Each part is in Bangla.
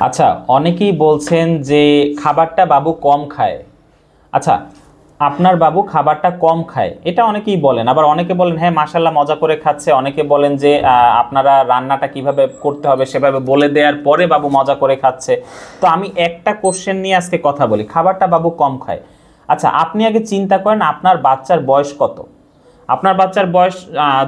আচ্ছা, অনেকেই বলছেন যে খাবারটা বাবু কম খায়। আচ্ছা, আপনার বাবু খাবারটা কম খায় এটা অনেকেই বলেন, আবার অনেকে বলেন হ্যাঁ মাশাল্লাহ মজা করে খাচ্ছে, অনেকে বলেন যে আপনারা রান্নাটা কিভাবে করতে হবে সেভাবে বলে দেওয়ার পরে বাবু মজা করে খাচ্ছে। তো আমি একটা কোশ্চেন নিয়ে আজকে কথা বলি, খাবারটা বাবু কম খায়। আচ্ছা, আপনি আগে চিন্তা করেন আপনার বাচ্চার বয়স কত। আপনার বাচ্চার বয়স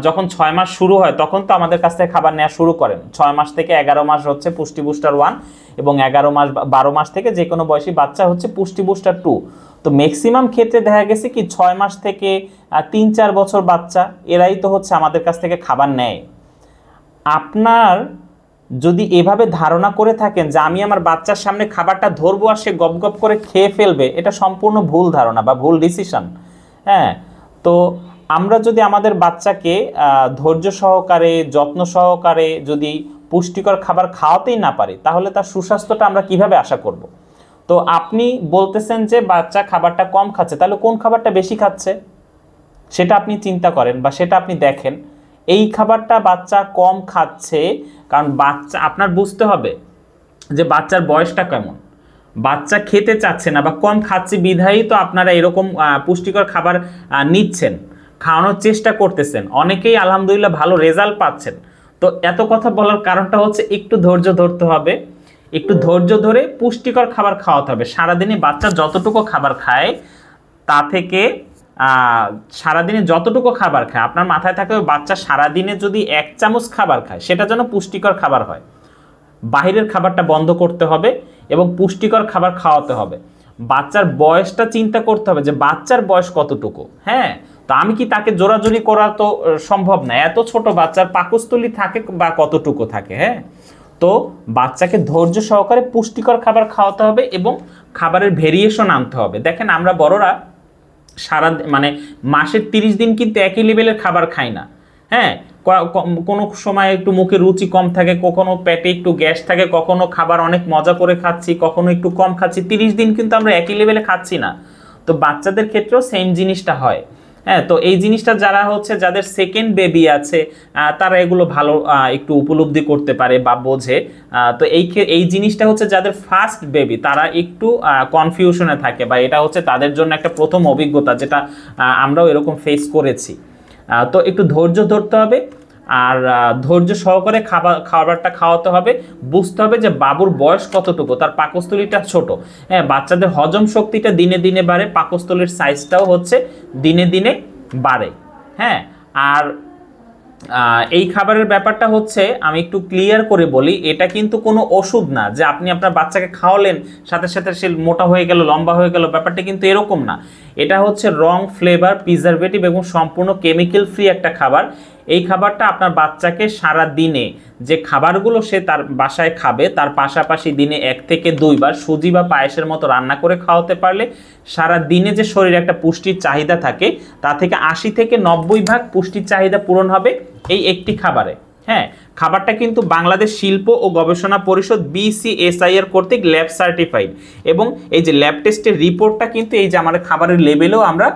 যখন 6 মাস শুরু হয় তখন তো আমাদের কাছ থেকে খাবার নেওয়া শুরু করেন। 6 মাস থেকে 11 মাস হচ্ছে পুষ্টি বুস্টার 1, এবং 11 মাস 12 মাস থেকে যে কোনো বয়সী বাচ্চা হচ্ছে পুষ্টি বুস্টার 2। তো ম্যাক্সিমাম ক্ষেত্রে দেখা গেছে কি 6 মাস থেকে 3-4 বছর বাচ্চা এরাই তো হচ্ছে আমাদের কাছ থেকে খাবার নেয়। আপনার যদি এভাবে ধারণা করে থাকেন যে আমি আমার বাচ্চার সামনে খাবারটা ধরবো আর সে গপ গপ করে খেয়ে ফেলবে, এটা সম্পূর্ণ ভুল ধারণা বা ভুল ডিসিশন। হ্যাঁ, তো আমরা যদি আমাদের বাচ্চাকে ধৈর্য সহকারে যত্ন সহকারে যদি পুষ্টিকর খাবার খাওয়াতেই না পারি, তাহলে তার সুস্বাস্থ্যটা আমরা কিভাবে আশা করব। তো আপনি বলতেছেন যে বাচ্চা খাবারটা কম খাচ্ছে, তাহলে কোন খাবারটা বেশি খাচ্ছে সেটা আপনি চিন্তা করেন বা সেটা আপনি দেখেন। এই খাবারটা বাচ্চা কম খাচ্ছে কারণ বাচ্চা, আপনার বুঝতে হবে যে বাচ্চার বয়সটা কেমন। বাচ্চা খেতে চাচ্ছে না বা কম খাচ্ছে বিধায়ী তো আপনারা এরকম পুষ্টিকর খাবার নিচ্ছেন, খাওয়ানোর চেষ্টা করতেছেন, অনেকেই আলহামদুলিল্লাহ ভালো রেজাল্ট পাচ্ছেন। তো এত কথা বলার কারণটা হচ্ছে একটু ধৈর্য ধরতে হবে, একটু ধৈর্য ধরে পুষ্টিকর খাবার খাওয়াতে হবে। সারাদিনে বাচ্চা যতটুকু খাবার খায় তা থেকে সারাদিনে যতটুকু খাবার খায় আপনার মাথায় থাকে বাচ্চা সারাদিনে যদি 1 চামচ খাবার খায় সেটা যেন পুষ্টিকর খাবার হয়। বাহিরের খাবারটা বন্ধ করতে হবে এবং পুষ্টিকর খাবার খাওয়াতে হবে। বাচ্চার বয়সটা চিন্তা করতে হবে যে বাচ্চার বয়স কতটুকু। হ্যাঁ, তো আমি কি তাকে জোরাজোরি করা তো সম্ভব না, এত ছোট বাচ্চার পাকস্থলী থাকে বা কতটুকু থাকে। হ্যাঁ, তো বাচ্চাকে ধৈর্য সহকারে পুষ্টিকর খাবার খাওয়াতে হবে এবং খাবারের ভেরিয়েশন আনতে হবে। দেখেন আমরা বড়রা সারা মানে মাসের 30 দিন কিন্তু একই লেভেলের খাবার খাই না। হ্যাঁ, কোনো সময় একটু মুখে রুচি কম থাকে, কখনো পেটে একটু গ্যাস থাকে, কখনো খাবার অনেক মজা করে খাচ্ছি, কখনো একটু কম খাচ্ছি। 30 দিন কিন্তু আমরা একই লেভেলে খাচ্ছি না। তো বাচ্চাদের ক্ষেত্রেও সেম জিনিসটা হয়। হ্যাঁ, তো এই জিনিসটা যারা হচ্ছে যাদের সেকেন্ড বেবি আছে তারা এগুলো ভালো একটু উপলব্ধি করতে পারে বা বোঝে। তো এই জিনিসটা হচ্ছে যাদের ফার্স্ট বেবি তারা একটু কনফিউশনে থাকে, বা এটা হচ্ছে তাদের জন্য একটা প্রথম অভিজ্ঞতা, যেটা আমরাও এরকম ফেস করেছি। তো একটু ধৈর্য ধরতে হবে আর ধৈর্য সহকারে খাবারটা খাওয়াতে হবে। বুঝতে হবে যে বাবুর বয়স কতটুকু, তার পাকস্থলীটা ছোট। হ্যাঁ, বাচ্চাদের হজম শক্তিটা দিনে দিনে বাড়ে, পাকস্থলীর সাইজটাও হচ্ছে দিনে দিনে বাড়ে। হ্যাঁ, আর এই খাবারের ব্যাপারটা হচ্ছে আমি একটু ক্লিয়ার করে বলি, এটা কিন্তু কোনো ওষুধ না যে আপনি আপনার বাচ্চাকে খাওয়ালেন সাথে সাথে সে মোটা হয়ে গেল লম্বা হয়ে গেল, ব্যাপারটা কিন্তু এরকম না। এটা হচ্ছে রং ফ্লেভার প্রিজারভেটিভ এবং সম্পূর্ণ কেমিক্যাল ফ্রি একটা খাবার। এই খাবারটা আপনার বাচ্চাকে সারা দিনে যে খাবারগুলো সে তার বাসায় খাবে তার পাশাপাশি দিনে 1 থেকে 2 বার সুজি বা পায়েসের মতো রান্না করে খাওয়াতে পারলে সারা দিনে যে শরীরে একটা পুষ্টির চাহিদা থাকে তা থেকে 80 থেকে 90% পুষ্টির চাহিদা পূরণ হবে এই একটি খাবারে। হ্যাঁ, খাবারটা কিন্তু বাংলাদেশ শিল্প ও গবেষণা পরিষদ BCSIR কর্তৃক ল্যাব সার্টিফাইড, এবং এই যে ল্যাব টেস্টের রিপোর্টটা কিন্তু এই যে আমাদের খাবারের লেবেলেও আমরা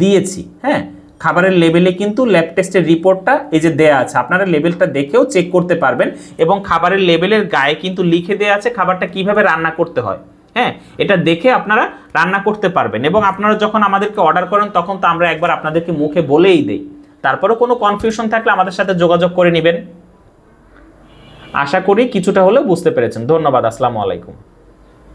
দিয়েছি। হ্যাঁ, খাবারের লেবেলে কিন্তু ল্যাব টেস্টের রিপোর্টটা এই যে দেয়া আছে, আপনারা লেবেলটা দেখেও চেক করতে পারবেন, এবং খাবারের লেবেলের গায়ে কিন্তু লিখে দেওয়া আছে খাবারটা কিভাবে রান্না করতে হয়। হ্যাঁ, এটা দেখে আপনারা রান্না করতে পারবেন, এবং আপনারা যখন আমাদেরকে অর্ডার করেন তখন তো আমরা একবার আপনাদেরকে মুখে বলেই দেই। তারপরে কোনো কনফিউশন থাকলে আমাদের সাথে যোগাযোগ করে নেবেন। আশা করি কিছুটা হলেও বুঝতে পেরেছেন। ধন্যবাদ। আসসালামু আলাইকুম।